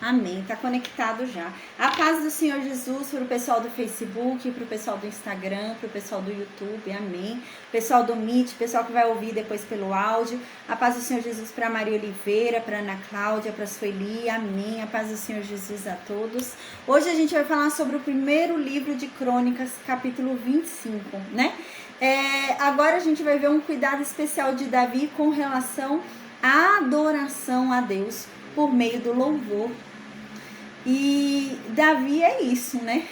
Amém. Tá conectado já. A paz do Senhor Jesus para o pessoal do Facebook, para o pessoal do Instagram, para o pessoal do YouTube. Amém. Pessoal do Meet, pessoal que vai ouvir depois pelo áudio. A paz do Senhor Jesus para Maria Oliveira, para Ana Cláudia, para Sueli. Amém. A paz do Senhor Jesus a todos. Hoje a gente vai falar sobre o primeiro livro de Crônicas, capítulo 25, né? Agora a gente vai ver um cuidado especial de Davi com relação à adoração a Deus por meio do louvor. E Davi é isso, né?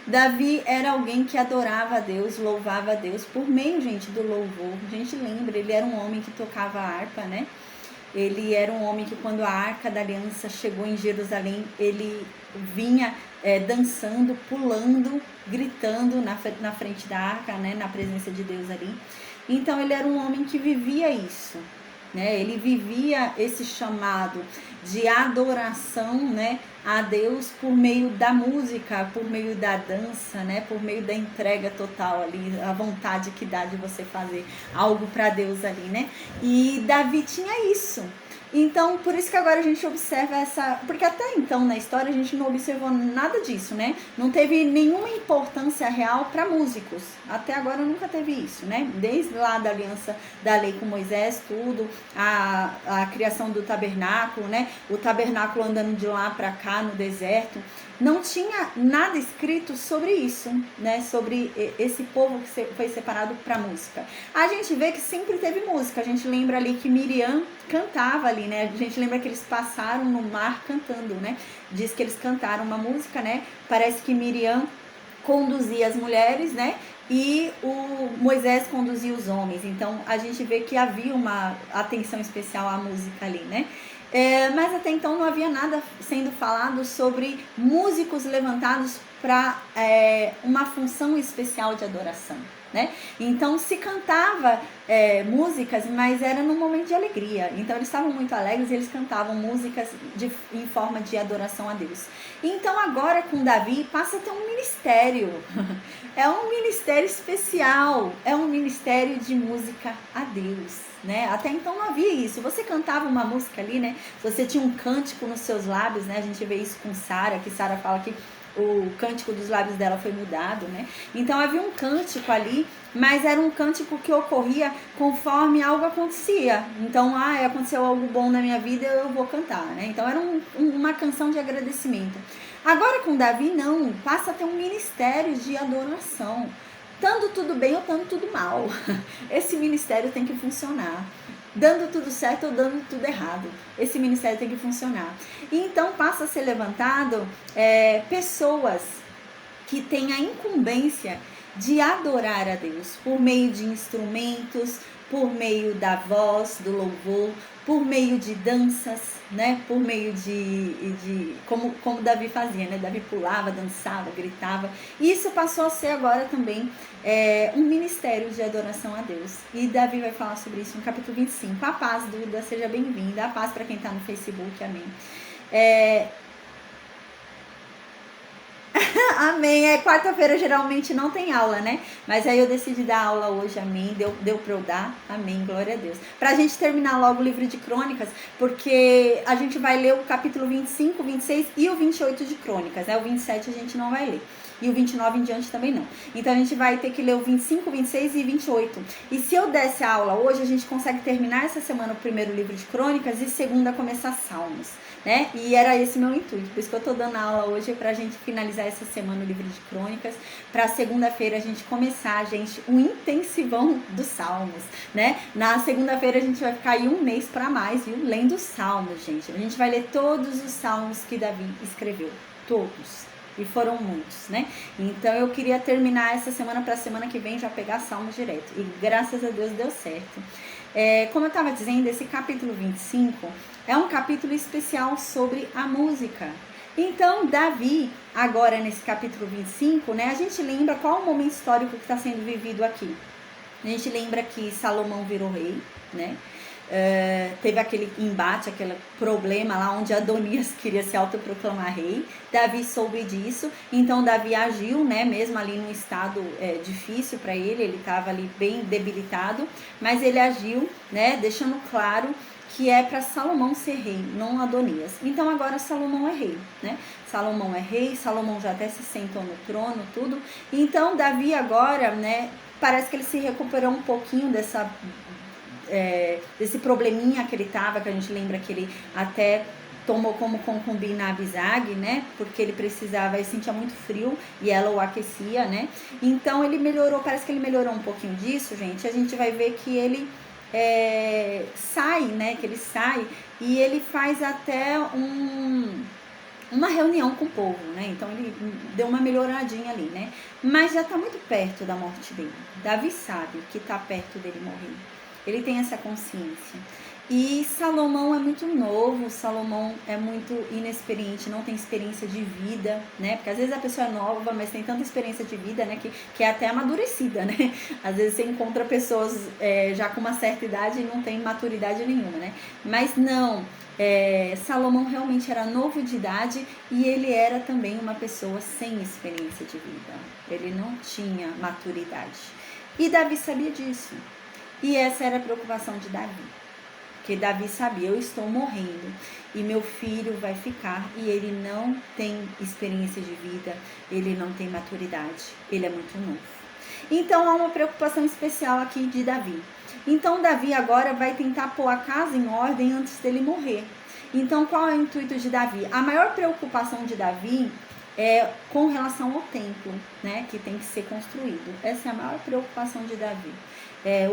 Davi era alguém que adorava a Deus, louvava a Deus por meio, gente, do louvor. A gente lembra, ele era um homem que tocava harpa, né? Ele era um homem que quando a Arca da Aliança chegou em Jerusalém, ele vinha dançando, pulando, gritando na frente da arca, né? Na presença de Deus ali. Então ele era um homem que vivia isso, né? Ele vivia esse chamado de adoração, né, a Deus por meio da música, por meio da dança, né, por meio da entrega total ali, a vontade que dá de você fazer algo para Deus ali, né? E Davi tinha isso. Então, por isso que agora a gente observa essa... Porque até então, na história, a gente não observou nada disso, né? Não teve nenhuma importância real para músicos. Até agora nunca teve isso, né? Desde lá da aliança da lei com Moisés, tudo, a criação do tabernáculo, né? O tabernáculo andando de lá para cá no deserto. Não tinha nada escrito sobre isso, né? Sobre esse povo que foi separado para música. A gente vê que sempre teve música. A gente lembra ali que Miriam cantava ali, né? A gente lembra que eles passaram no mar cantando, né? Diz que eles cantaram uma música, né? Parece que Miriam conduzia as mulheres, né? E o Moisés conduzia os homens. Então a gente vê que havia uma atenção especial à música ali, né? Mas até então não havia nada sendo falado sobre músicos levantados para uma função especial de adoração, né? Então se cantava músicas, mas era num momento de alegria. Então eles estavam muito alegres e eles cantavam músicas em forma de adoração a Deus. Então agora com Davi passa a ter um ministério. É um ministério especial, é um ministério de música a Deus, né? Até então não havia isso. Você cantava uma música ali, né? Você tinha um cântico nos seus lábios, né? A gente vê isso com Sara, que Sara fala que o cântico dos lábios dela foi mudado, né? Então havia um cântico ali, mas era um cântico que ocorria conforme algo acontecia. Então, aconteceu algo bom na minha vida, eu vou cantar, né? Então era uma canção de agradecimento. Agora com Davi não, passa a ter um ministério de adoração. Estando tudo bem ou estando tudo mal. Esse ministério tem que funcionar. Dando tudo certo ou dando tudo errado. Esse ministério tem que funcionar. E então passa a ser levantado pessoas que têm a incumbência de adorar a Deus por meio de instrumentos, por meio da voz, do louvor, por meio de danças, né? Por meio de como Davi fazia, né? Davi pulava, dançava, gritava. E isso passou a ser agora também um ministério de adoração a Deus. E Davi vai falar sobre isso no capítulo 25. A paz, Duda, seja bem-vinda. A paz para quem está no Facebook, amém. Amém. Quarta-feira geralmente não tem aula, né? Mas aí eu decidi dar aula hoje, amém. Deu pra eu dar, amém, glória a Deus. Pra gente terminar logo o livro de Crônicas, porque a gente vai ler o capítulo 25, 26 e o 28 de Crônicas, né? O 27 a gente não vai ler. E o 29 em diante também não. Então a gente vai ter que ler o 25, 26 e 28. E se eu desse a aula hoje, a gente consegue terminar essa semana o primeiro livro de Crônicas e segunda começar Salmos, né? E era esse meu intuito. Por isso que eu tô dando a aula hoje, pra gente finalizar essa semana o livro de Crônicas. Pra segunda-feira a gente começar, gente, um intensivão dos Salmos, né? Na segunda-feira a gente vai ficar aí um mês pra mais, viu? Lendo os Salmos, gente. A gente vai ler todos os Salmos que Davi escreveu. Todos. E foram muitos, né? Então eu queria terminar essa semana para a semana que vem já pegar Salmos direto. E graças a Deus deu certo. Como eu estava dizendo, esse capítulo 25 é um capítulo especial sobre a música. Então Davi, agora nesse capítulo 25, né? A gente lembra qual o momento histórico que está sendo vivido aqui. A gente lembra que Salomão virou rei, né? Teve aquele embate, aquele problema lá onde Adonias queria se autoproclamar rei. Davi soube disso, então Davi agiu, né, mesmo ali num estado difícil para ele estava ali bem debilitado, mas ele agiu, né, deixando claro que é para Salomão ser rei, não Adonias. Então agora Salomão é rei, né? Salomão é rei, Salomão já até se sentou no trono, tudo. Então Davi agora, né, parece que ele se recuperou um pouquinho desse probleminha que ele tava, que a gente lembra que ele até tomou como concubina Abisag, né? Porque ele precisava, ele sentia muito frio e ela o aquecia, né? Então ele melhorou, parece que ele melhorou um pouquinho disso, gente. A gente vai ver que ele sai, né? Que ele sai e ele faz até uma reunião com o povo, né? Então ele deu uma melhoradinha ali, né? Mas já tá muito perto da morte dele. Davi sabe que tá perto dele morrer. Ele tem essa consciência. E Salomão é muito novo, Salomão é muito inexperiente, não tem experiência de vida, né? Porque às vezes a pessoa é nova, mas tem tanta experiência de vida, né? Que é até amadurecida, né? Às vezes você encontra pessoas já com uma certa idade e não tem maturidade nenhuma, né? Mas não, Salomão realmente era novo de idade e ele era também uma pessoa sem experiência de vida. Ele não tinha maturidade. E Davi sabia disso. E essa era a preocupação de Davi. Porque Davi sabia, eu estou morrendo e meu filho vai ficar e ele não tem experiência de vida, ele não tem maturidade, ele é muito novo. Então há uma preocupação especial aqui de Davi. Então Davi agora vai tentar pôr a casa em ordem antes dele morrer. Então qual é o intuito de Davi? A maior preocupação de Davi é com relação ao templo, né, que tem que ser construído. Essa é a maior preocupação de Davi.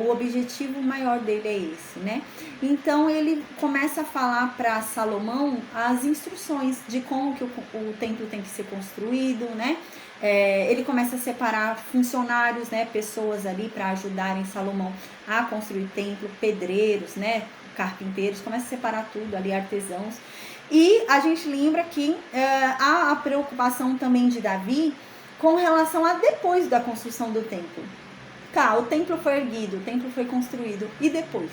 O objetivo maior dele é esse, né? Então ele começa a falar para Salomão as instruções de como que o templo tem que ser construído, né? Ele começa a separar funcionários, né? Pessoas ali para ajudarem Salomão a construir o templo, pedreiros, né? Carpinteiros, começa a separar tudo ali, artesãos. E a gente lembra que há a preocupação também de Davi com relação a depois da construção do templo. Tá, o templo foi erguido, o templo foi construído, e depois,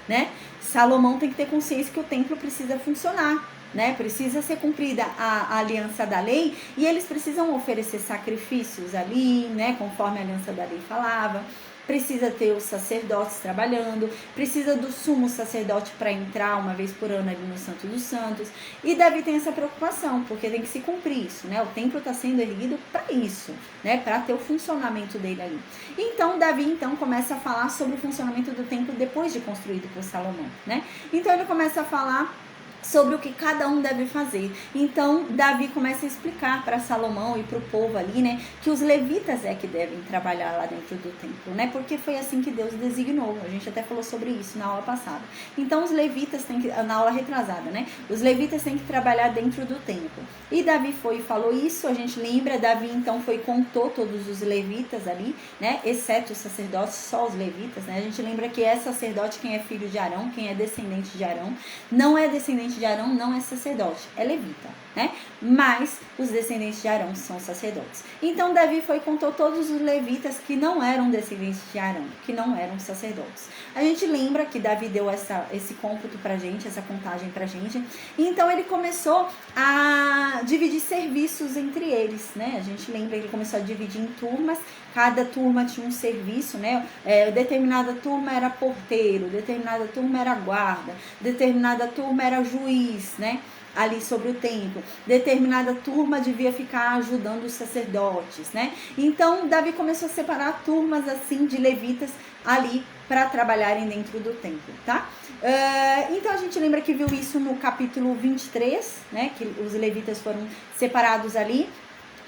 né? Salomão tem que ter consciência que o templo precisa funcionar, né? Precisa ser cumprida a aliança da lei, e eles precisam oferecer sacrifícios ali, né? Conforme a aliança da lei falava. Precisa ter os sacerdotes trabalhando, precisa do sumo sacerdote para entrar uma vez por ano ali no Santo dos Santos. E Davi tem essa preocupação, porque tem que se cumprir isso, né? O templo está sendo erguido para isso, né? Para ter o funcionamento dele ali. Então, Davi começa a falar sobre o funcionamento do templo depois de construído por Salomão, né? Então, ele começa a falar sobre o que cada um deve fazer. Então, Davi começa a explicar para Salomão e para o povo ali, né, que os levitas que devem trabalhar lá dentro do templo, né, porque foi assim que Deus designou. A gente até falou sobre isso na aula passada. Então, os levitas têm que, na aula retrasada, né, os levitas têm que trabalhar dentro do templo. E Davi foi e falou isso, a gente lembra, Davi então foi e contou todos os levitas ali, né, exceto os sacerdotes, só os levitas, né, a gente lembra que é sacerdote quem é filho de Arão, quem é descendente de Arão, não é descendente de Arão, não é sacerdote, é levita, né? Mas os descendentes de Arão são sacerdotes. Então Davi foi e contou todos os levitas que não eram descendentes de Arão, que não eram sacerdotes. A gente lembra que Davi deu esse cômputo pra gente, essa contagem pra gente. Então ele começou a dividir serviços entre eles, né? A gente lembra que ele começou a dividir em turmas. Cada turma tinha um serviço, né? Determinada turma era porteiro, determinada turma era guarda, determinada turma era juiz, né? Ali sobre o templo. Determinada turma devia ficar ajudando os sacerdotes, né? Então, Davi começou a separar turmas assim de levitas ali para trabalharem dentro do templo, tá? Então, a gente lembra que viu isso no capítulo 23, né? Que os levitas foram separados ali.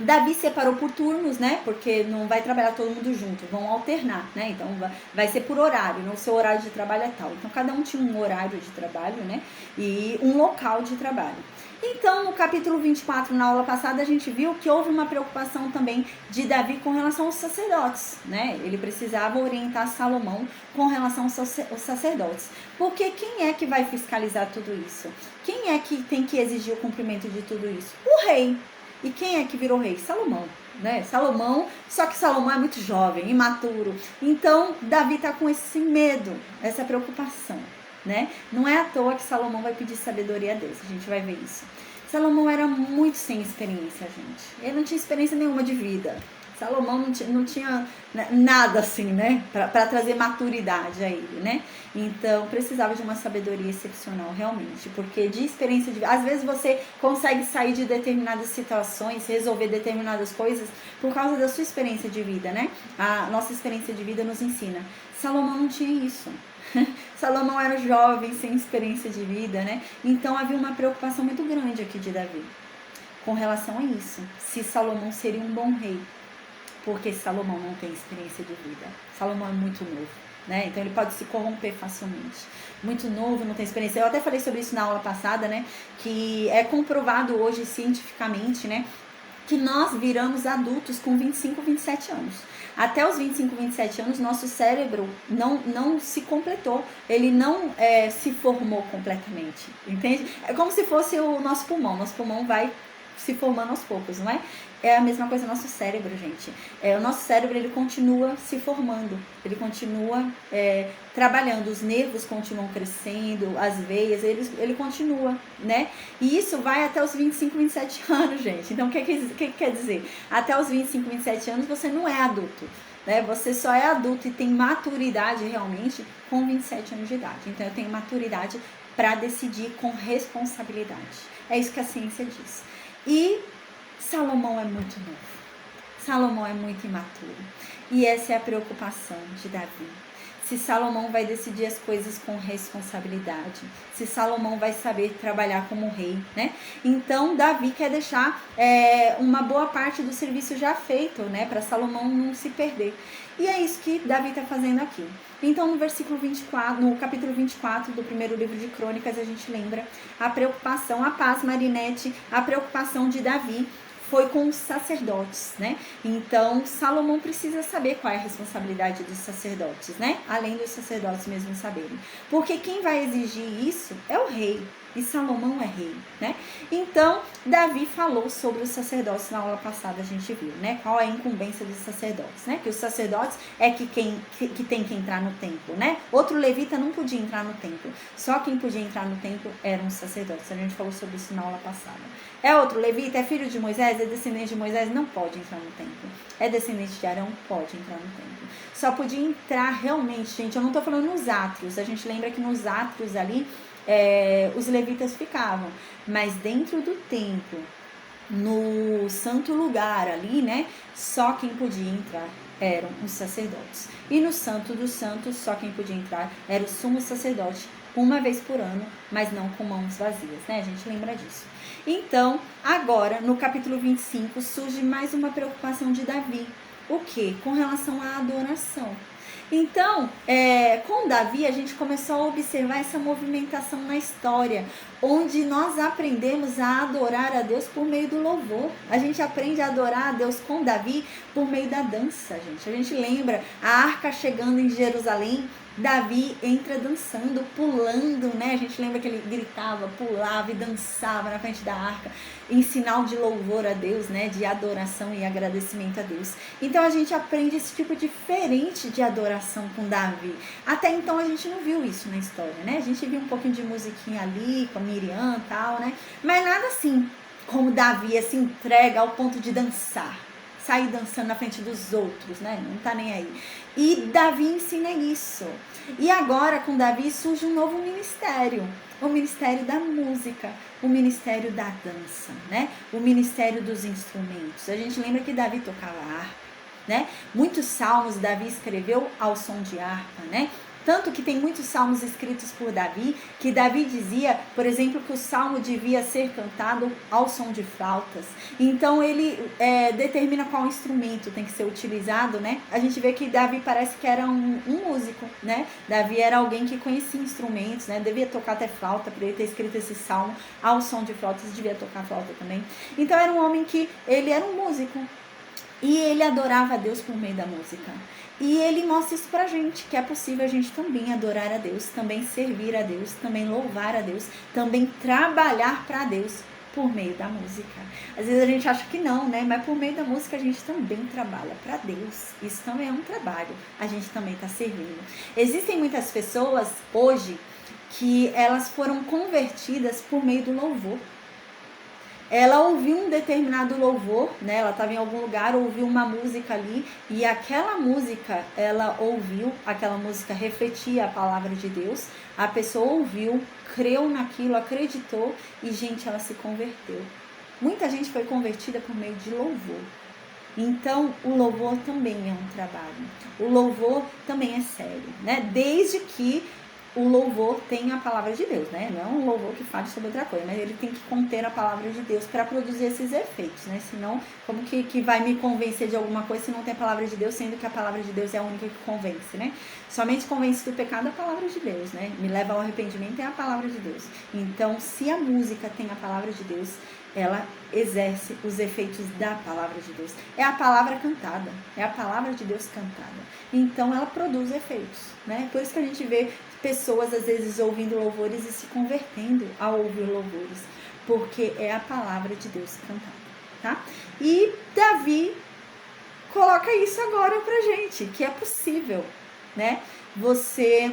Davi separou por turnos, né? Porque não vai trabalhar todo mundo junto, vão alternar, né? Então vai ser por horário, não o seu horário de trabalho é tal. Então cada um tinha um horário de trabalho, né? E um local de trabalho. Então, no capítulo 24, na aula passada, a gente viu que houve uma preocupação também de Davi com relação aos sacerdotes, né? Ele precisava orientar Salomão com relação aos sacerdotes. Porque quem é que vai fiscalizar tudo isso? Quem é que tem que exigir o cumprimento de tudo isso? O rei. E quem é que virou rei? Salomão, né? Salomão, só que Salomão é muito jovem, imaturo. Então, Davi tá com esse medo, essa preocupação, né? Não é à toa que Salomão vai pedir sabedoria a Deus, a gente vai ver isso. Salomão era muito sem experiência, gente. Ele não tinha experiência nenhuma de vida. Salomão não tinha nada assim, né, para trazer maturidade a ele, né? Então precisava de uma sabedoria excepcional realmente, porque de experiência de vida, às vezes você consegue sair de determinadas situações, resolver determinadas coisas por causa da sua experiência de vida, né? A nossa experiência de vida nos ensina. Salomão não tinha isso. Salomão era jovem, sem experiência de vida, né? Então havia uma preocupação muito grande aqui de Davi com relação a isso, se Salomão seria um bom rei, porque Salomão não tem experiência de vida. Salomão é muito novo, né? Então ele pode se corromper facilmente. Muito novo, não tem experiência. Eu até falei sobre isso na aula passada, né? Que é comprovado hoje cientificamente, né? Que nós viramos adultos com 25, 27 anos. Até os 25, 27 anos, nosso cérebro não se completou. Ele não se formou completamente, entende? É como se fosse o nosso pulmão. Nosso pulmão vai se formando aos poucos, não é? É a mesma coisa no nosso cérebro, gente. O nosso cérebro, ele continua se formando, ele continua trabalhando, os nervos continuam crescendo, as veias, ele continua, né? E isso vai até os 25, 27 anos, gente. Então, o que quer dizer? Até os 25, 27 anos, você não é adulto, né? Você só é adulto e tem maturidade realmente com 27 anos de idade. Então, eu tenho maturidade para decidir com responsabilidade. É isso que a ciência diz. E Salomão é muito novo, Salomão é muito imaturo, e essa é a preocupação de Davi. Se Salomão vai decidir as coisas com responsabilidade, se Salomão vai saber trabalhar como rei, né? Então Davi quer deixar uma boa parte do serviço já feito, né? Para Salomão não se perder. E é isso que Davi está fazendo aqui. Então no versículo 24, no capítulo 24 do primeiro livro de Crônicas, a gente lembra a preocupação, a paz, Marinete, a preocupação de Davi foi com os sacerdotes, né? Então, Salomão precisa saber qual é a responsabilidade dos sacerdotes, né? Além dos sacerdotes mesmo saberem. Porque quem vai exigir isso é o rei. E Salomão é rei, né? Então, Davi falou sobre os sacerdotes na aula passada, a gente viu, né? Qual é a incumbência dos sacerdotes, né? Que os sacerdotes é que tem que entrar no templo, né? Outro levita não podia entrar no templo. Só quem podia entrar no templo eram os sacerdotes. A gente falou sobre isso na aula passada. É outro levita, é filho de Moisés, é descendente de Moisés, não pode entrar no templo. É descendente de Arão, pode entrar no templo. Só podia entrar realmente, gente, eu não tô falando nos átrios. A gente lembra que nos átrios ali, os levitas ficavam, mas dentro do templo, no santo lugar ali, né, só quem podia entrar eram os sacerdotes. E no santo dos santos, só quem podia entrar era o sumo sacerdote, uma vez por ano, mas não com mãos vazias, né, a gente lembra disso. Então, agora, no capítulo 25, surge mais uma preocupação de Davi. O quê? Com relação à adoração. Então, com Davi, a gente começou a observar essa movimentação na história, onde nós aprendemos a adorar a Deus por meio do louvor. A gente aprende a adorar a Deus com Davi por meio da dança, gente. A gente lembra a arca chegando em Jerusalém, Davi entra dançando, pulando, né? A gente lembra que ele gritava, pulava e dançava na frente da arca, em sinal de louvor a Deus, né? De adoração e agradecimento a Deus. Então a gente aprende esse tipo diferente de adoração com Davi. Até então a gente não viu isso na história, né? A gente viu um pouquinho de musiquinha ali, com a Miriam e tal, né? Mas nada assim, como Davi se entrega ao ponto de dançar. Sair dançando na frente dos outros, né? Não tá nem aí. E Davi ensina isso. E agora com Davi surge um novo ministério. O ministério da música, o ministério da dança, né? O ministério dos instrumentos. A gente lembra que Davi tocava harpa, né? Muitos salmos Davi escreveu ao som de harpa, né? Tanto que tem muitos salmos escritos por Davi, que Davi dizia, por exemplo, que o salmo devia ser cantado ao som de flautas. Então ele determina qual instrumento tem que ser utilizado, né? A gente vê que Davi parece que era um músico, né? Davi era alguém que conhecia instrumentos, né? Devia tocar até flauta, para ele ter escrito esse salmo ao som de flautas, devia tocar flauta também. Então era um homem que, ele era um músico, e ele adorava a Deus por meio da música. E ele mostra isso pra gente, que é possível a gente também adorar a Deus, também servir a Deus, também louvar a Deus, também trabalhar para Deus por meio da música. Às vezes a gente acha que não, né? Mas por meio da música a gente também trabalha para Deus. Isso também é um trabalho, a gente também está servindo. Existem muitas pessoas hoje que elas foram convertidas por meio do louvor. ela ouviu um determinado louvor, né? Ela estava em algum lugar, ouviu uma música ali, e aquela música, ela ouviu, aquela música refletia a palavra de Deus, a pessoa ouviu, creu naquilo, acreditou, e gente, ela se converteu. Muita gente foi convertida por meio de louvor. Então, o louvor também é um trabalho. O louvor também é sério, né? Desde que o louvor tem a palavra de Deus, né? Não é um louvor que fale sobre outra coisa, mas ele tem que conter a palavra de Deus para produzir esses efeitos, né? Senão, como que vai me convencer de alguma coisa se não tem a palavra de Deus, sendo que a palavra de Deus é a única que convence, né? Somente convence do pecado a palavra de Deus, né? Me leva ao arrependimento é a palavra de Deus. Então, se a música tem a palavra de Deus, ela exerce os efeitos da palavra de Deus. É a palavra cantada, é a palavra de Deus cantada. Então, ela produz efeitos, né? Por isso que a gente vê pessoas, às vezes, ouvindo louvores e se convertendo ao ouvir louvores, porque é a palavra de Deus cantada, tá? E Davi coloca isso agora pra gente, que é possível, né? Você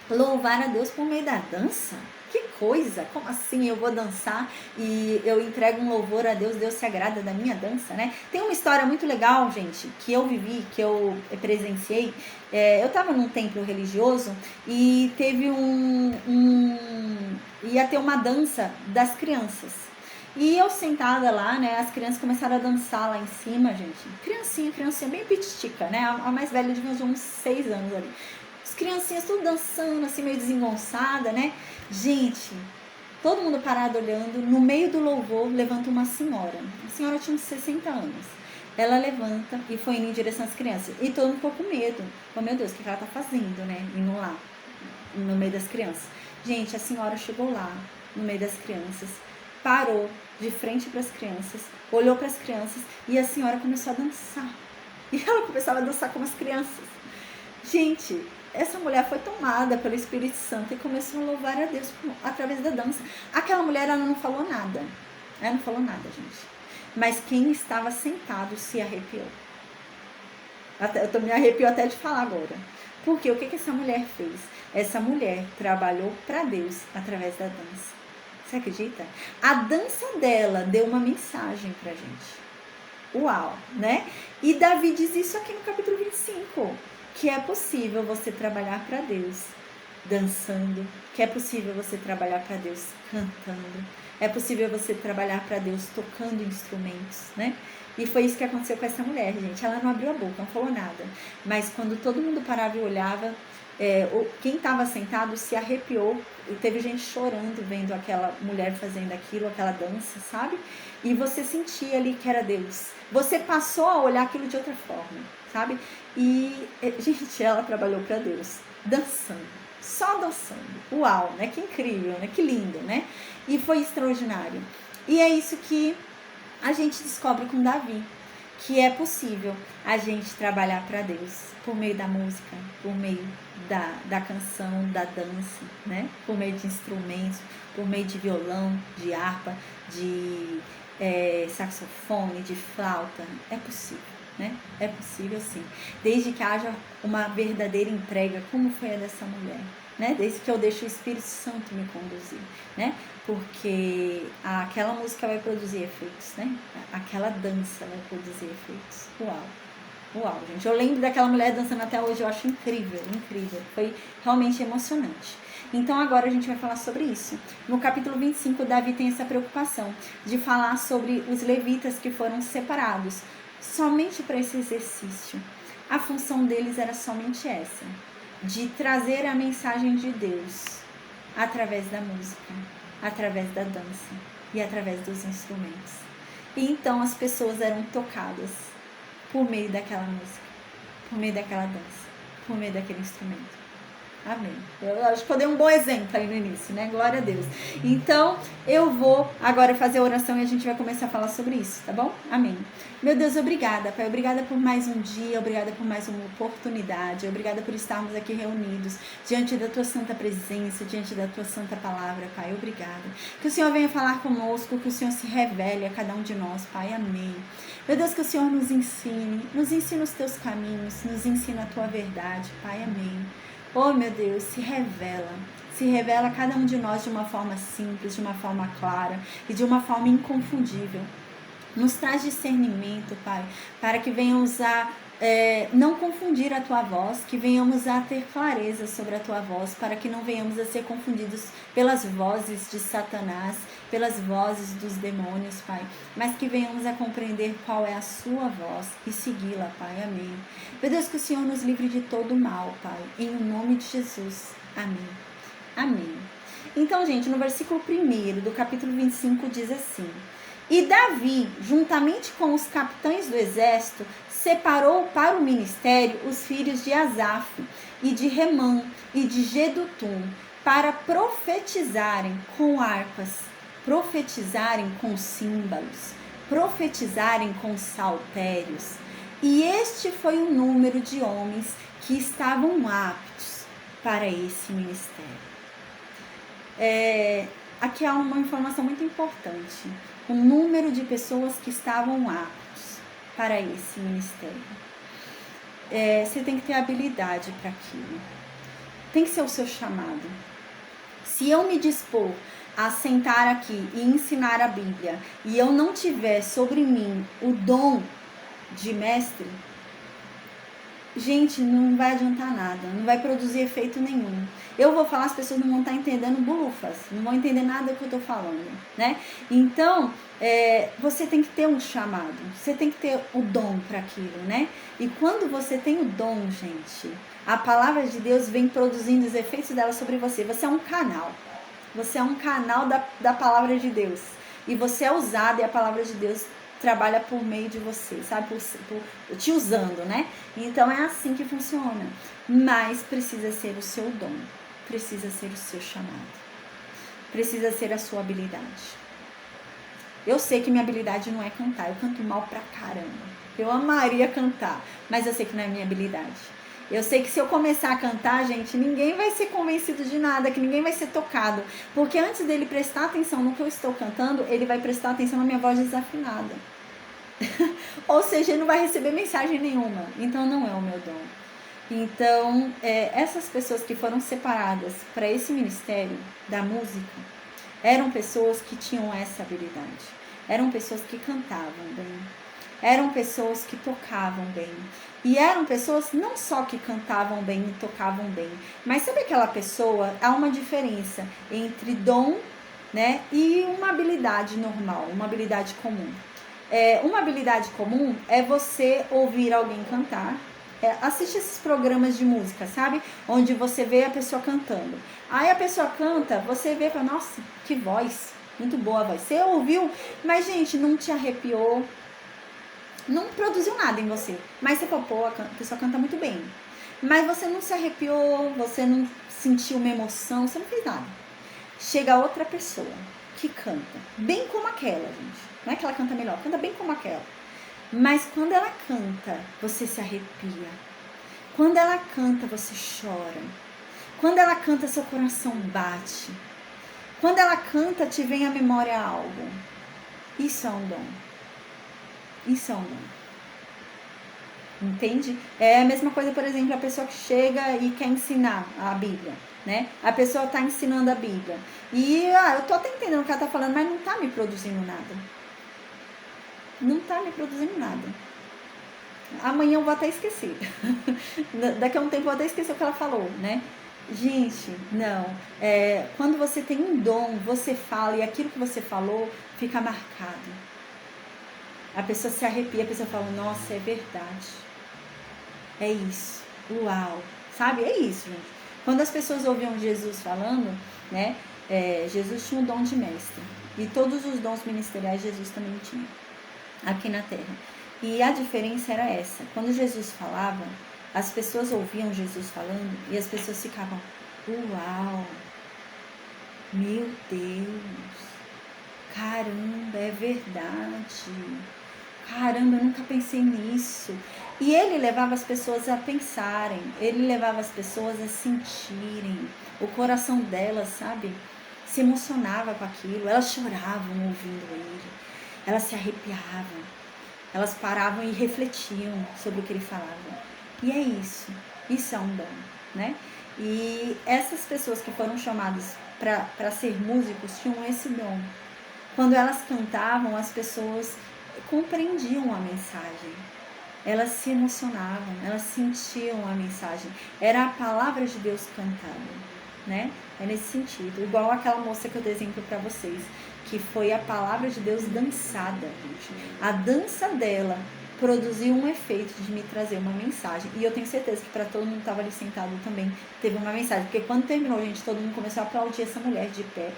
louvar a Deus por meio da dança. Que coisa, como assim eu vou dançar e eu entrego um louvor a Deus, Deus se agrada da minha dança, né? Tem uma história muito legal, gente, que eu vivi, que eu presenciei. Eu tava num templo religioso e teve ia ter uma dança das crianças. E eu sentada lá, né, as crianças começaram a dançar lá em cima, gente. Criancinha bem pititica, né? A mais velha devia ter uns 6 anos ali. As criancinhas tudo dançando, assim, meio desengonçada, né? Gente, todo mundo parado olhando, no meio do louvor, levanta uma senhora. A senhora tinha uns 60 anos. Ela levanta e foi indo em direção às crianças. E todo mundo ficou com medo. Oh, meu Deus, o que ela tá fazendo, né? Indo lá, no meio das crianças. Gente, a senhora chegou lá, no meio das crianças, parou de frente para as crianças, olhou para as crianças e a senhora começou a dançar. E ela começava a dançar como as crianças. Gente, essa mulher foi tomada pelo Espírito Santo e começou a louvar a Deus através da dança. Aquela mulher, ela não falou nada. Ela não falou nada, gente. Mas quem estava sentado se arrepiou. Eu me arrepio até de falar agora. Porque o que essa mulher fez? Essa mulher trabalhou para Deus através da dança. Você acredita? A dança dela deu uma mensagem pra gente. Uau, né? E Davi diz isso aqui no capítulo 25. Que é possível você trabalhar para Deus dançando, que é possível você trabalhar para Deus cantando, é possível você trabalhar para Deus tocando instrumentos, né? E foi isso que aconteceu com essa mulher, gente. Ela não abriu a boca, não falou nada. Mas quando todo mundo parava e olhava, quem estava sentado se arrepiou. E teve gente chorando vendo aquela mulher fazendo aquilo, aquela dança, sabe? E você sentia ali que era Deus. Você passou a olhar aquilo de outra forma, sabe? E, gente, ela trabalhou para Deus, dançando, só dançando. Uau, né? Que incrível, né? Que lindo, né? E foi extraordinário. E é isso que a gente descobre com Davi, que é possível a gente trabalhar para Deus por meio da música, por meio da canção, da dança, né? Por meio de instrumentos, por meio de violão, de harpa, de saxofone, de flauta. É possível, né? É possível sim, desde que haja uma verdadeira entrega, como foi a dessa mulher, né? Desde que eu deixe o Espírito Santo me conduzir, né? Porque aquela música vai produzir efeitos, né? Aquela dança vai produzir efeitos. Uau, gente. Eu lembro daquela mulher dançando até hoje, eu acho incrível. Foi realmente emocionante. Então agora a gente vai falar sobre isso. No capítulo 25, Davi tem essa preocupação de falar sobre os levitas que foram separados somente para esse exercício. A função deles era somente essa, de trazer a mensagem de Deus através da música, através da dança e através dos instrumentos. E então as pessoas eram tocadas por meio daquela música, por meio daquela dança, por meio daquele instrumento. Amém. Eu acho que eu dei um bom exemplo aí no início, né? Glória a Deus. Então, eu vou agora fazer a oração e a gente vai começar a falar sobre isso, tá bom? Amém. Meu Deus, obrigada, Pai. Obrigada por mais um dia, obrigada por mais uma oportunidade, obrigada por estarmos aqui reunidos diante da Tua santa presença, diante da Tua santa palavra, Pai. Obrigada. Que o Senhor venha falar conosco, que o Senhor se revele a cada um de nós, Pai. Amém. Meu Deus, que o Senhor nos ensine os Teus caminhos, nos ensina a Tua verdade, Pai. Amém. Oh, meu Deus, se se revela a cada um de nós de uma forma simples, de uma forma clara e de uma forma inconfundível. Nos traz discernimento, Pai, para que venhamos a não confundir a Tua voz, que venhamos a ter clareza sobre a Tua voz, para que não venhamos a ser confundidos pelas vozes de Satanás, pelas vozes dos demônios, Pai, mas que venhamos a compreender qual é a Sua voz e segui-la, Pai. Amém. Meu Deus, que o Senhor nos livre de todo mal, Pai, em nome de Jesus. Amém. Amém. Então, gente, no versículo 1 do capítulo 25 diz assim: E Davi, juntamente com os capitães do exército, separou para o ministério os filhos de Asaf, e de Remã, e de Gedutum, para profetizarem com harpas, profetizarem com símbolos, profetizarem com saltérios. E este foi o número de homens que estavam aptos para esse ministério. Aqui há uma informação muito importante. O número de pessoas que estavam aptos para esse ministério. Você tem que ter habilidade para aquilo. Tem que ser o seu chamado. Se eu me dispor a sentar aqui e ensinar a Bíblia e eu não tiver sobre mim o dom de mestre, gente, não vai adiantar nada, não vai produzir efeito nenhum. Eu vou falar, as pessoas não vão estar entendendo bulufas, não vão entender nada do que eu estou falando, né? Então, você tem que ter um chamado, você tem que ter o dom para aquilo, né? E quando você tem o dom, gente, a palavra de Deus vem produzindo os efeitos dela sobre você. Você é um canal, você é um canal da palavra de Deus. E você é usado e a palavra de Deus trabalha por meio de você, sabe? Por te usando, né? Então é assim que funciona. Mas precisa ser o seu dom, precisa ser o seu chamado, precisa ser a sua habilidade. Eu sei que minha habilidade não é cantar, eu canto mal pra caramba. Eu amaria cantar, mas eu sei que não é minha habilidade. Eu sei que se eu começar a cantar, gente, ninguém vai ser convencido de nada, que ninguém vai ser tocado. Porque antes dele prestar atenção no que eu estou cantando, ele vai prestar atenção na minha voz desafinada. Ou seja, ele não vai receber mensagem nenhuma. Então não é o meu dom. Então, essas pessoas que foram separadas para esse ministério da música, eram pessoas que tinham essa habilidade. Eram pessoas que cantavam bem. Eram pessoas que tocavam bem. E eram pessoas não só que cantavam bem e tocavam bem, mas sabe aquela pessoa, há uma diferença entre dom, né, e uma habilidade normal, uma habilidade comum. Uma habilidade comum é você ouvir alguém cantar, assiste esses programas de música, sabe? Onde você vê a pessoa cantando. Aí a pessoa canta, você vê e fala, nossa, que voz, muito boa a voz. Você ouviu, mas gente, não te arrepiou, não produziu nada em você, mas você falou, pô, a pessoa canta muito bem, mas você não se arrepiou, você não sentiu uma emoção, você não fez nada. Chega outra pessoa que canta bem como aquela, gente, não é que ela canta melhor, canta bem como aquela, mas quando ela canta, você se arrepia, quando ela canta, você chora, quando ela canta, seu coração bate, quando ela canta, te vem à memória algo. Isso é um dom. Isso é um dom. Entende? É a mesma coisa, por exemplo, a pessoa que chega e quer ensinar a Bíblia, né? A pessoa está ensinando a Bíblia. E eu tô até entendendo o que ela tá falando, mas não tá me produzindo nada. Não tá me produzindo nada. Amanhã eu vou até esquecer. Daqui a um tempo eu vou até esquecer o que ela falou, né? Gente, não. Quando você tem um dom, você fala e aquilo que você falou fica marcado. A pessoa se arrepia, a pessoa fala, nossa, é verdade. É isso. Uau. Sabe? É isso, gente. Quando as pessoas ouviam Jesus falando, né? Jesus tinha o dom de mestre. E todos os dons ministeriais Jesus também tinha. Aqui na terra. E a diferença era essa. Quando Jesus falava, as pessoas ouviam Jesus falando e as pessoas ficavam, uau. Meu Deus. Caramba, é verdade. Caramba, eu nunca pensei nisso. E ele levava as pessoas a pensarem, ele levava as pessoas a sentirem. O coração delas, sabe, se emocionava com aquilo. Elas choravam ouvindo ele, elas se arrepiavam, elas paravam e refletiam sobre o que ele falava. E é isso é um dom, né? E essas pessoas que foram chamadas para ser músicos tinham esse dom. Quando elas cantavam, as pessoas compreendiam a mensagem. Elas se emocionavam, elas sentiam a mensagem. Era a palavra de Deus cantada, né? É nesse sentido. Igual aquela moça que eu dei exemplo para vocês, que foi a palavra de Deus dançada, gente. A dança dela produziu um efeito de me trazer uma mensagem. E eu tenho certeza que para todo mundo que estava ali sentado também teve uma mensagem. Porque quando terminou, gente, todo mundo começou a aplaudir essa mulher de pé.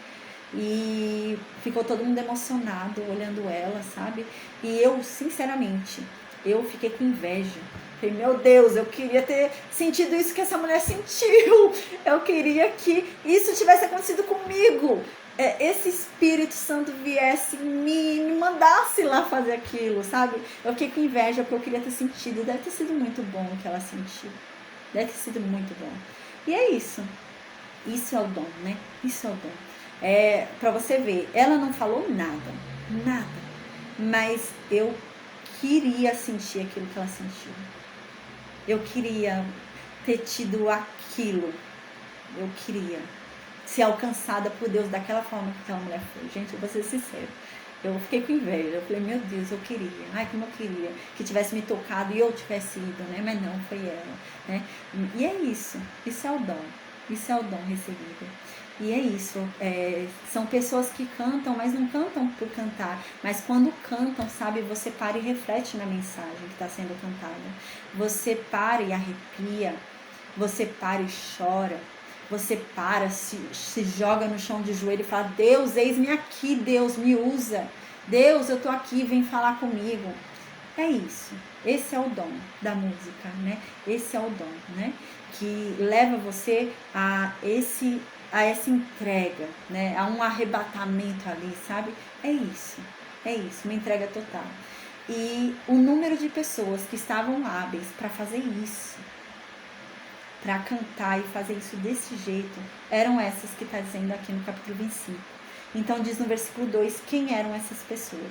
E ficou todo mundo emocionado olhando ela, sabe? E eu, sinceramente, eu fiquei com inveja. Falei, meu Deus, eu queria ter sentido isso que essa mulher sentiu. Eu queria que isso tivesse acontecido comigo. Esse Espírito Santo viesse em mim e me mandasse lá fazer aquilo, sabe? Eu fiquei com inveja porque eu queria ter sentido. Deve ter sido muito bom o que ela sentiu. Deve ter sido muito bom. E é isso. Isso é o dom, né? Isso é o dom. Pra você ver, ela não falou nada. Nada. Mas eu queria sentir aquilo que ela sentiu. Eu queria ter tido aquilo. Eu queria ser alcançada por Deus daquela forma que aquela mulher foi. Gente, eu vou ser sincera. Eu fiquei com inveja. Eu falei, meu Deus, eu queria. Ai, como eu queria que tivesse me tocado e eu tivesse ido, né? Mas não, foi ela, né? E é isso. Isso é o dom. Isso é o dom recebido. E é isso. São pessoas que cantam, mas não cantam por cantar. Mas quando cantam, sabe, você para e reflete na mensagem que está sendo cantada. Você para e arrepia. Você para e chora. Você para, se joga no chão de joelho e fala, Deus, eis-me aqui, Deus, me usa. Deus, eu tô aqui, vem falar comigo. É isso. Esse é o dom da música, né? Esse é o dom, né? Que leva você a essa entrega, né? A um arrebatamento ali, sabe? É isso, uma entrega total. E o número de pessoas que estavam hábeis para fazer isso, para cantar e fazer isso desse jeito, eram essas que está dizendo aqui no capítulo 25. Então diz no versículo 2, quem eram essas pessoas?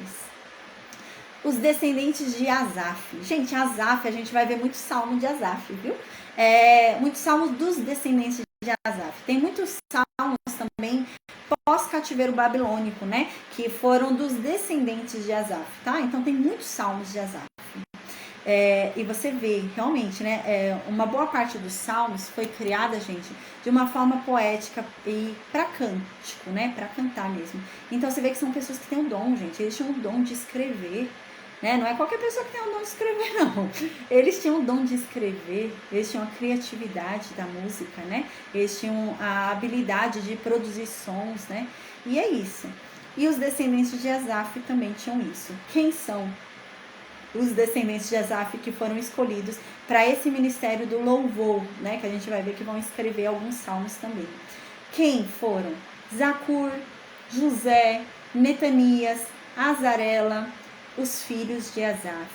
Os descendentes de Asaf. Gente, Asaf, a gente vai ver muito salmo de Asaf, viu? Muitos salmos dos descendentes de Asaf. Tem muitos salmos também pós-cativeiro babilônico, né? Que foram dos descendentes de Asaf, tá? Então tem muitos salmos de Asaf. E você vê, realmente, né? Uma boa parte dos salmos foi criada, gente, de uma forma poética e para cântico, né? Para cantar mesmo. Então você vê que são pessoas que têm o dom, gente. Eles tinham o dom de escrever. Né? Não é qualquer pessoa que tem o dom de escrever, não. Eles tinham o dom de escrever, eles tinham a criatividade da música, né? Eles tinham a habilidade de produzir sons, né? E é isso. E os descendentes de Asaf também tinham isso. Quem são os descendentes de Asaf que foram escolhidos para esse ministério do louvor, né? Que a gente vai ver que vão escrever alguns salmos também. Quem foram? Zacur, José, Netanias, Azarela, os filhos de Asaf.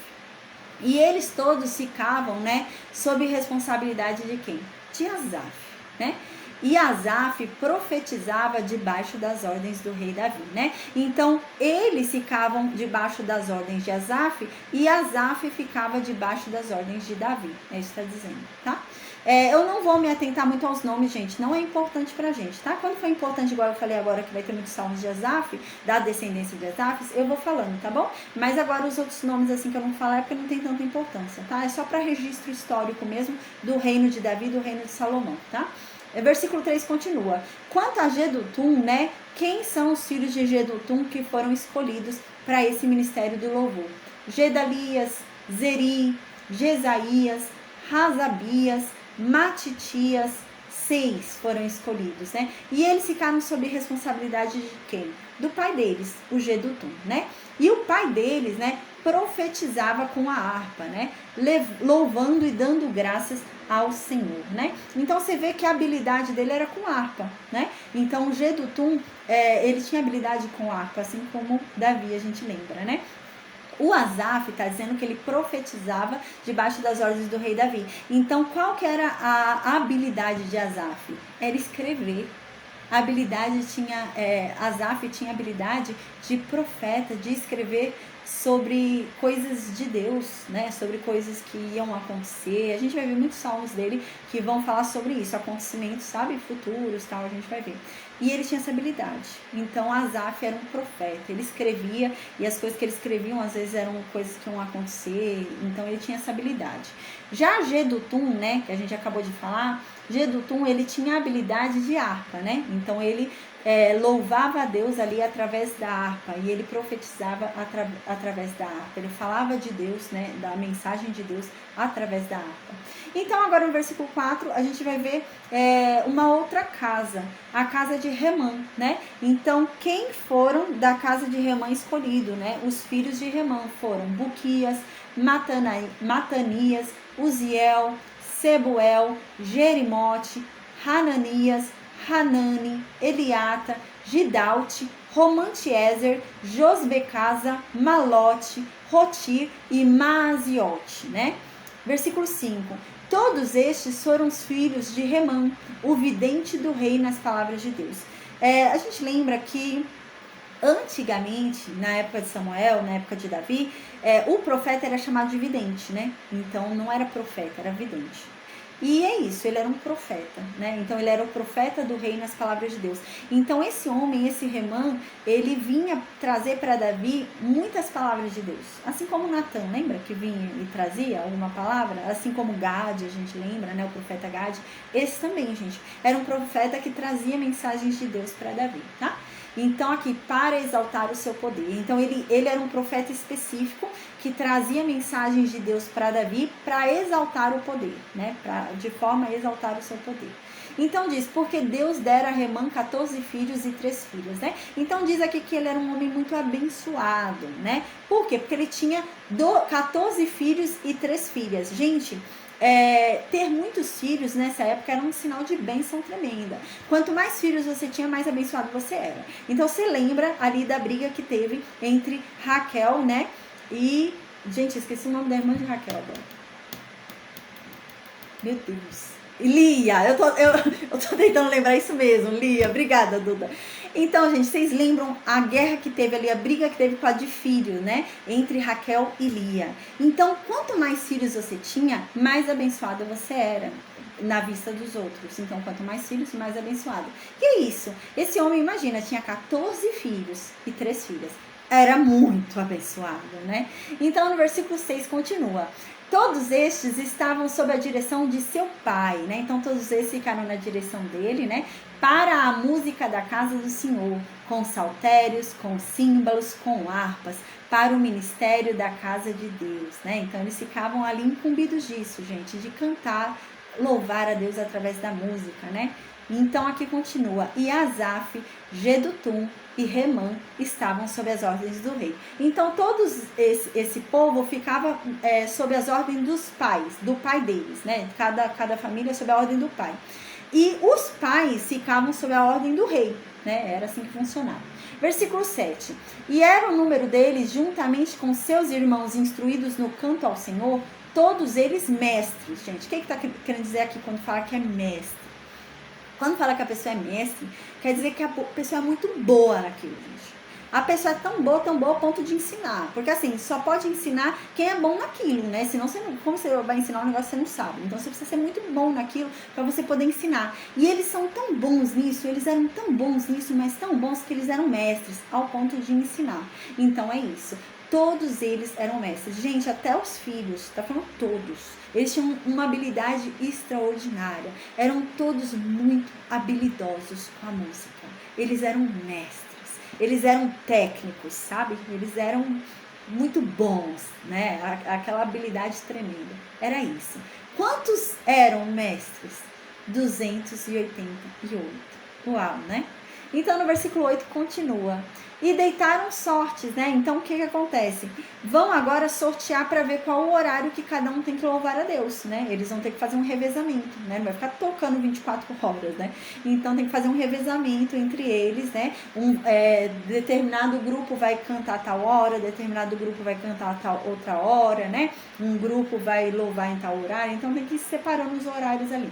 E eles todos ficavam, né, sob responsabilidade de quem? De Asaf, né? E Asaf profetizava debaixo das ordens do rei Davi, né? Então, eles ficavam debaixo das ordens de Asaf e Asaf ficava debaixo das ordens de Davi. É isso que está dizendo, tá? Eu não vou me atentar muito aos nomes, gente. Não é importante pra gente, tá? Quando for importante, igual eu falei agora, que vai ter muitos salmos de Asaf, da descendência de Asaf, eu vou falando, tá bom? Mas agora os outros nomes, assim, que eu não falar é porque não tem tanta importância, tá? É só para registro histórico mesmo do reino de Davi e do reino de Salomão, tá? Versículo 3 continua. Quanto a Jedutum, né? Quem são os filhos de Jedutum que foram escolhidos para esse ministério do louvor? Gedalias, Zeri, Jesaías, Razabias, Matitias, 6 foram escolhidos, né? E eles ficaram sob responsabilidade de quem? Do pai deles, o Jedutum, né? E o pai deles, né, profetizava com a harpa, né? Louvando e dando graças ao Senhor, né? Então você vê que a habilidade dele era com harpa, né? Então o Jedutum, ele tinha habilidade com harpa, assim como Davi, a gente lembra, né? O Asaf está dizendo que ele profetizava debaixo das ordens do rei Davi. Então, qual que era a habilidade de Asaf? Era escrever. a habilidade Asaf tinha a habilidade de profeta, de escrever sobre coisas de Deus, né? Sobre coisas que iam acontecer. A gente vai ver muitos salmos dele que vão falar sobre isso, acontecimentos, sabe, futuros, tal, a gente vai ver. E ele tinha essa habilidade. Então Asaf era um profeta, ele escrevia, e as coisas que ele escrevia às vezes eram coisas que iam acontecer, então ele tinha essa habilidade. Já Jedutum, né, que a gente acabou de falar, Jedutum, ele tinha a habilidade de harpa, né? Então ele louvava a Deus ali através da harpa, e ele profetizava através da harpa, ele falava de Deus, né, da mensagem de Deus através da harpa. Então agora no versículo 4 a gente vai ver uma outra casa, a casa de Remã, né? Então quem foram da casa de Remã escolhido, né? Os filhos de Remã foram Buquias, Matanias, Uziel, Sebuel, Jerimote, Hananias, Hanani, Eliata, Gidalte, Romantiezer, Josbecasa, Malote, Rotir e Maaziote, né? Versículo 5. Todos estes foram os filhos de Remã, o vidente do rei nas palavras de Deus. A gente lembra que antigamente, na época de Samuel, na época de Davi, o profeta era chamado de vidente, né? Então não era profeta, era vidente. E é isso, ele era um profeta, né? Então ele era o profeta do rei nas palavras de Deus. Então esse homem, esse Remã, ele vinha trazer para Davi muitas palavras de Deus. Assim como Natan, lembra que vinha e trazia alguma palavra? Assim como Gade, a gente lembra, né? O profeta Gade. Esse também, gente, era um profeta que trazia mensagens de Deus para Davi, tá? Então aqui, para exaltar o seu poder. Então ele era um profeta específico que trazia mensagens de Deus para Davi para exaltar o poder, né? De forma a exaltar o seu poder. Então diz, porque Deus dera a Remã 14 filhos e 3 filhas, né? Então diz aqui que ele era um homem muito abençoado, né? Por quê? Porque ele tinha 14 filhos e 3 filhas. Gente, ter muitos filhos nessa época era um sinal de bênção tremenda. Quanto mais filhos você tinha, mais abençoado você era. Então você lembra ali da briga que teve entre Raquel, né? E, gente, esqueci o nome da irmã de Raquel agora. Meu Deus. Lia, eu tô tentando lembrar isso mesmo, Lia, obrigada, Duda. Então, gente, vocês lembram a guerra que teve ali, a briga que teve com a de filho, né? Entre Raquel e Lia. Então, quanto mais filhos você tinha, mais abençoada você era na vista dos outros. Então, quanto mais filhos, mais abençoado. Que é isso? Esse homem, imagina, tinha 14 filhos e 3 filhas. Era muito abençoado, né? Então, no versículo 6 continua. Todos estes estavam sob a direção de seu pai, né? Então, todos esses ficaram na direção dele, né? Para a música da casa do Senhor, com saltérios, com símbolos, com harpas, para o ministério da casa de Deus, né? Então, eles ficavam ali incumbidos disso, gente, de cantar, louvar a Deus através da música, né? Então, aqui continua. E Asaf, Jedutum e Remã estavam sob as ordens do rei. Então, todos esse povo ficava sob as ordens dos pais, do pai deles, né? Cada família sob a ordem do pai. E os pais ficavam sob a ordem do rei, né? Era assim que funcionava. Versículo 7. E era o número deles, juntamente com seus irmãos instruídos no canto ao Senhor, todos eles mestres, gente. O que está querendo dizer aqui quando fala que é mestre? Quando fala que a pessoa é mestre, quer dizer que a pessoa é muito boa naquilo, gente. A pessoa é tão boa a ponto de ensinar. Porque assim, só pode ensinar quem é bom naquilo, né? Senão, como você vai ensinar um negócio que você não sabe? Então, você precisa ser muito bom naquilo para você poder ensinar. E eles são tão bons nisso, eles eram tão bons nisso, mas tão bons que eles eram mestres ao ponto de ensinar. Então, é isso. Todos eles eram mestres. Gente, até os filhos, tá falando todos. Eles tinham uma habilidade extraordinária. Eram todos muito habilidosos com a música. Eles eram mestres. Eles eram técnicos, sabe? Eles eram muito bons, né? Aquela habilidade tremenda. Era isso. Quantos eram mestres? 288. Uau, né? Então, no versículo 8 continua. E deitaram sortes, né? Então, o que acontece? Vão agora sortear para ver qual o horário que cada um tem que louvar a Deus, né? Eles vão ter que fazer um revezamento, né? Não vai ficar tocando 24 horas, né? Então, tem que fazer um revezamento entre eles, né? Determinado grupo vai cantar tal hora, determinado grupo vai cantar tal outra hora, né? Um grupo vai louvar em tal horário. Então, tem que ir separando os horários ali.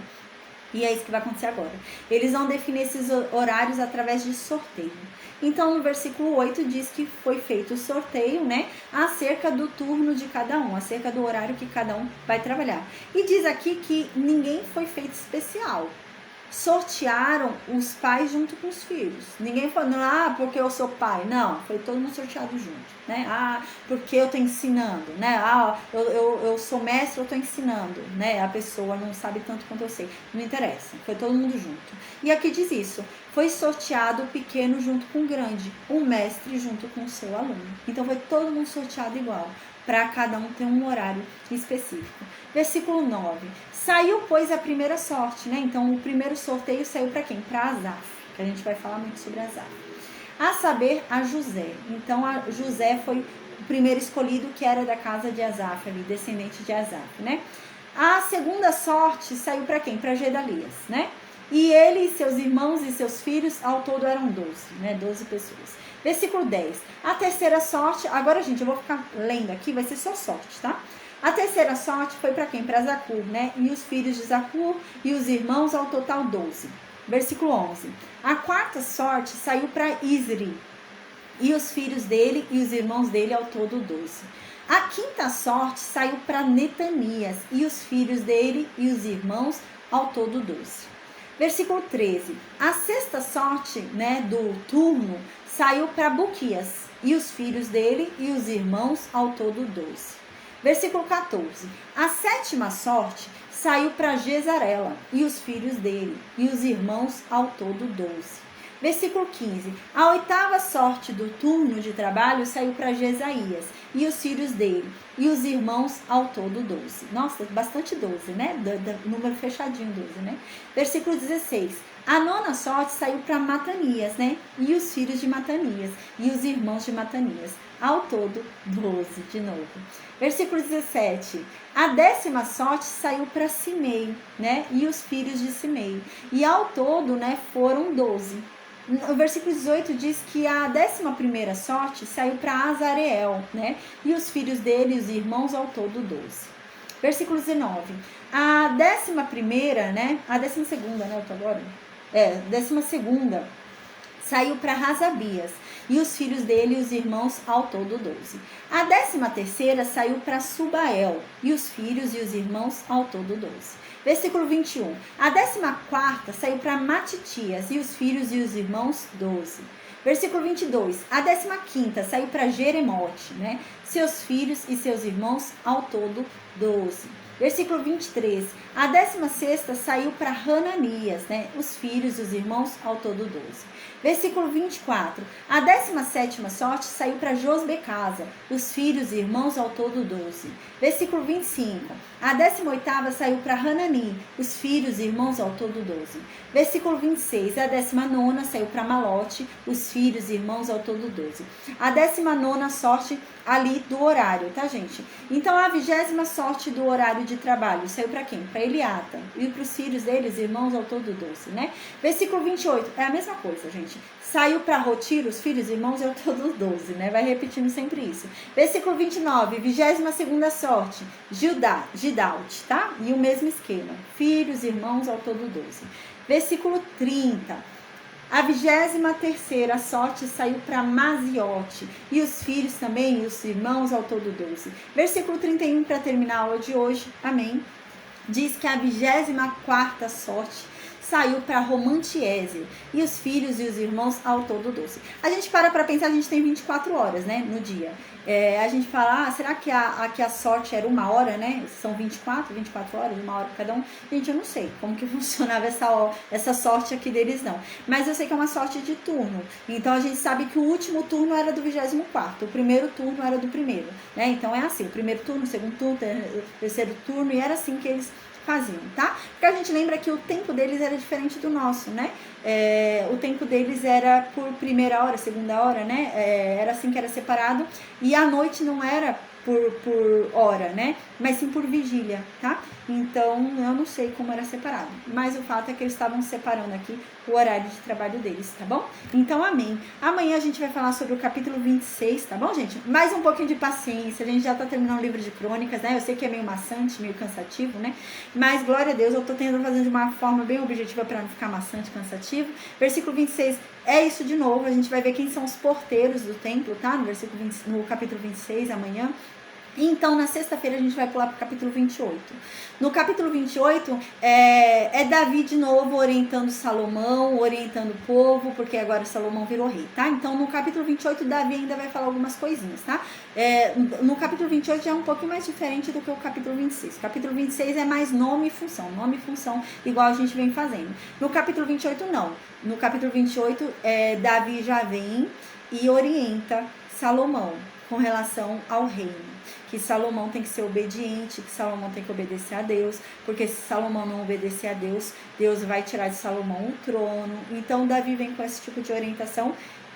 E é isso que vai acontecer agora. Eles vão definir esses horários através de sorteio. Então, no versículo 8 diz que foi feito o sorteio, né, acerca do turno de cada um, acerca do horário que cada um vai trabalhar. E diz aqui que ninguém foi feito especial. Sortearam os pais junto com os filhos. Ninguém falou, porque eu sou pai. Não, foi todo mundo sorteado junto, né? Porque eu tô ensinando, né? Eu sou mestre, eu tô ensinando, né? A pessoa não sabe tanto quanto eu sei. Não interessa, foi todo mundo junto. E aqui diz isso, foi sorteado o pequeno junto com o grande, o mestre junto com o seu aluno. Então foi todo mundo sorteado igual, para cada um ter um horário específico. Versículo 9. Saiu, pois, a primeira sorte, né? Então, o primeiro sorteio saiu para quem? Para Asaf, que a gente vai falar muito sobre Asaf. A saber, a José. Então, José foi o primeiro escolhido, que era da casa de Asaf, ali, descendente de Asaf, né? A segunda sorte saiu para quem? Para Gedalias, né? E ele e seus irmãos e seus filhos, ao todo eram 12, né? 12 pessoas. Versículo 10. A terceira sorte, agora, gente, eu vou ficar lendo aqui, vai ser só sorte, tá? A terceira sorte foi para quem? Para Zacur, né? E os filhos de Zacur e os irmãos, ao total 12. Versículo 11. A quarta sorte saiu para Isri e os filhos dele e os irmãos dele, ao todo 12. A quinta sorte saiu para Netanias e os filhos dele e os irmãos, ao todo 12. Versículo 13. A sexta sorte, né, do turno saiu para Buquias e os filhos dele e os irmãos, ao todo 12. Versículo 14. A sétima sorte saiu para Jezarela e os filhos dele e os irmãos, ao todo 12. Versículo 15. A oitava sorte do turno de trabalho saiu para Jesaías e os filhos dele e os irmãos, ao todo 12. Nossa, bastante 12, né? Número fechadinho 12, né? Versículo 16. A nona sorte saiu para Matanias, né? E os filhos de Matanias e os irmãos de Matanias, ao todo 12, de novo. Versículo 17. A décima sorte saiu para Simei, né? E os filhos de Simei. E ao todo, né, foram 12. O versículo 18 diz que a 11ª sorte saiu para Azareel, né? E os filhos dele, os irmãos, ao todo 12. Versículo 19. A 11ª, né? A 12ª, né? Eu tô agora? 12ª saiu para Razabias e os filhos dele e os irmãos, ao todo 12. A 13ª saiu para Subael e os filhos e os irmãos, ao todo 12. Versículo 21. A 14ª saiu para Matitias e os filhos e os irmãos, 12. Versículo 22. A 15ª saiu para Jeremote, né? Seus filhos e seus irmãos, ao todo 12. Versículo 23. A 16ª saiu para Hananias, né? Os filhos e os irmãos, ao todo 12. Versículo 24. A 17ª sorte saiu para Josbecasa, os filhos e irmãos, ao todo 12. Versículo 25. A 18ª saiu para Hanani, os filhos e irmãos, ao todo 12. Versículo 26. A 19ª saiu para Malote, os filhos e irmãos, ao todo 12. A 19ª sorte ali do horário, tá, gente? Então, a 20ª sorte do horário de trabalho saiu para quem? Para Eliata. E para os filhos deles, irmãos, ao todo 12, né? Versículo 28. É a mesma coisa, gente. Saiu para Rotir, os filhos e irmãos, ao todo 12, né? Vai repetindo sempre isso. Versículo 29. 22ª sorte. Gidalte, tá? E o mesmo esquema. Filhos, irmãos, ao todo 12. Versículo 30. A 23ª sorte saiu para Maziote e os filhos também, e os irmãos, ao todo 12. Versículo 31, para terminar a aula de hoje, amém, diz que a 24ª sorte saiu para Romantiese e os filhos e os irmãos, ao todo 12. A gente para pensar, a gente tem 24 horas, né, no dia. A gente fala, será que a sorte era 1 hora, né? São 24 horas, 1 hora cada um. Gente, eu não sei como que funcionava essa sorte aqui deles, não. Mas eu sei que é uma sorte de turno. Então, a gente sabe que o último turno era do 24º, o primeiro turno era do primeiro, né? Então, é assim, o primeiro turno, o segundo turno, o terceiro turno, e era assim que eles faziam, tá? Porque a gente lembra que o tempo deles era diferente do nosso, né? O tempo deles era por primeira hora, segunda hora, né? Era assim que era separado. E a noite não era por hora, né? Mas sim por vigília, tá? Então, eu não sei como era separado. Mas o fato é que eles estavam separando aqui o horário de trabalho deles, tá bom? Então, amém. Amanhã a gente vai falar sobre o capítulo 26, tá bom, gente? Mais um pouquinho de paciência. A gente já tá terminando o livro de crônicas, né? Eu sei que é meio maçante, meio cansativo, né? Mas, glória a Deus, eu tô tentando fazer de uma forma bem objetiva para não ficar maçante, cansativo. Versículo 26 é isso de novo. A gente vai ver quem são os porteiros do templo, tá? No capítulo 26, amanhã. Então, na sexta-feira, a gente vai pular para o capítulo 28. No capítulo 28, é Davi de novo orientando Salomão, orientando o povo, porque agora Salomão virou rei, tá? Então, no capítulo 28, Davi ainda vai falar algumas coisinhas, tá? No capítulo 28 já é um pouquinho mais diferente do que o capítulo 26. O capítulo 26 é mais nome e função, igual a gente vem fazendo. No capítulo 28, não. No capítulo 28, Davi já vem e orienta Salomão com relação ao reino. Que Salomão tem que ser obediente, que Salomão tem que obedecer a Deus, porque se Salomão não obedecer a Deus, Deus vai tirar de Salomão o trono. Então, Davi vem com esse tipo de orientação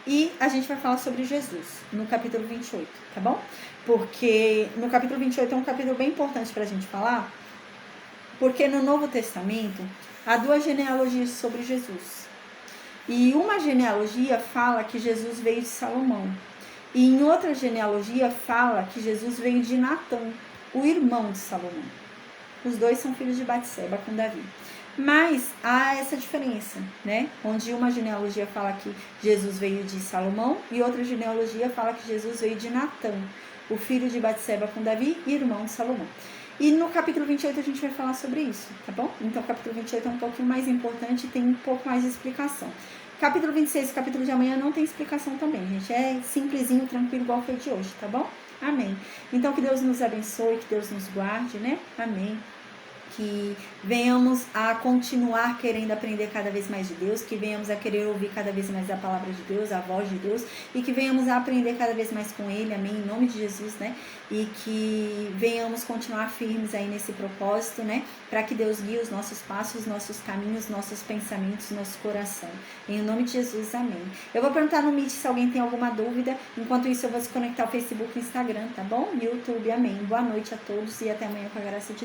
e a gente vai falar sobre Jesus no capítulo 28, tá bom? Porque no capítulo 28 é um capítulo bem importante para a gente falar, porque no Novo Testamento há duas genealogias sobre Jesus. E uma genealogia fala que Jesus veio de Salomão. E em outra genealogia fala que Jesus veio de Natã, o irmão de Salomão. Os dois são filhos de Batseba com Davi. Mas há essa diferença, né? Onde uma genealogia fala que Jesus veio de Salomão e outra genealogia fala que Jesus veio de Natã, o filho de Batseba com Davi e irmão de Salomão. E no capítulo 28 a gente vai falar sobre isso, tá bom? Então o capítulo 28 é um pouquinho mais importante e tem um pouco mais de explicação. Capítulo 26, capítulo de amanhã não tem explicação também, gente. É simplesinho, tranquilo, igual foi de hoje, tá bom? Amém. Então que Deus nos abençoe, que Deus nos guarde, né? Amém. Que venhamos a continuar querendo aprender cada vez mais de Deus, que venhamos a querer ouvir cada vez mais a palavra de Deus, a voz de Deus, e que venhamos a aprender cada vez mais com Ele, amém, em nome de Jesus, né, e que venhamos continuar firmes aí nesse propósito, né, para que Deus guie os nossos passos, nossos caminhos, nossos pensamentos, nosso coração, em nome de Jesus, amém. Eu vou perguntar no Meet se alguém tem alguma dúvida, enquanto isso eu vou desconectar o Facebook e o Instagram, tá bom? YouTube, amém. Boa noite a todos e até amanhã com a graça de Deus.